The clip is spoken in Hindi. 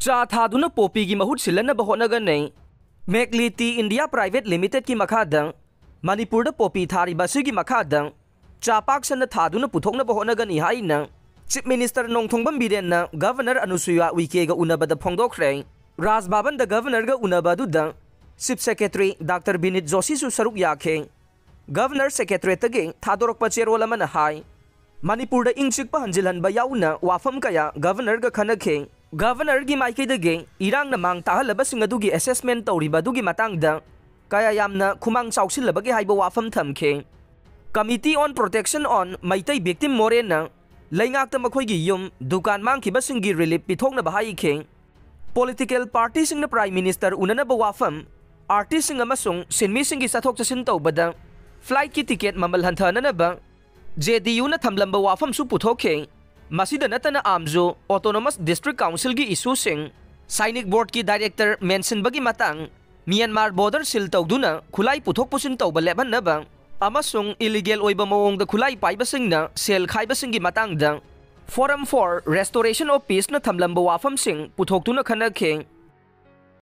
चा थादुना पोपी की महुत सिलन बहोनगने मेकली टी इंडिया प्राइवेट लिमिटेड की मखादं मणिपुर पोपी थारी बसी की मखादं चा पाक्सन थादुना पुथोकना बहोनगनी हाइना chief minister Nongthombam Biren governor Anusuiya Uikey गा उनबद फोंदोखरे राजभवन द गवर्नर गा उनबदुदा chief secretary doctor Vineet Joshi सु सरुक याखे गवर्नर सेक्रेटरीट तगे थादोरक चेरोल अमना हाई मणिपुर द इंगचिक हंजिलहनब याउना वाफम कया गवर्नर गा खनखे गवर्नर की माइकैदगे इरांग मांग ताहलबसिंग अदुगी असेसमेंट तौरिबदुगी मतंगदा कया यामना खुमांग चाउसिलबगे हाइब वाफम थमखे committee on protection on Meitei victim मोरेना लैंगाक्ता मखोइगी युम दुकान मांगखिबसिंगी रिलीफ पिथोकनब हाइखे पॉलिटिकल पार्टीसिंगना प्राइम मिनिस्टर उननब वाफम आर्टिस्टिंग अमसुंग सिनमीसिंगी चथोक चसिन तौबदा फ्लाइट की टिकेट ममल हंथननब JDU ना थमलंब वाफम सु पुथोखे मसीदा नतना आमजो ऑटोनोमस डिस्ट्रिक्ट काउंसिल की इशू सिंग सैनिक बोर्ड की डायरेक्टर मेंशन बगी मतंग म्यांमार बॉर्डर सील तौदुना खुलाई पुथोक पुसिन तौब लेबनब अमसुंग इलीगल ओइबा मओंगदा खुलाई पाइबसिंगना सेल खाइबसिंगी मतंगदा forum for restoration of peace ना थमलंब वाफम सिंग पुथोकतुना खनखे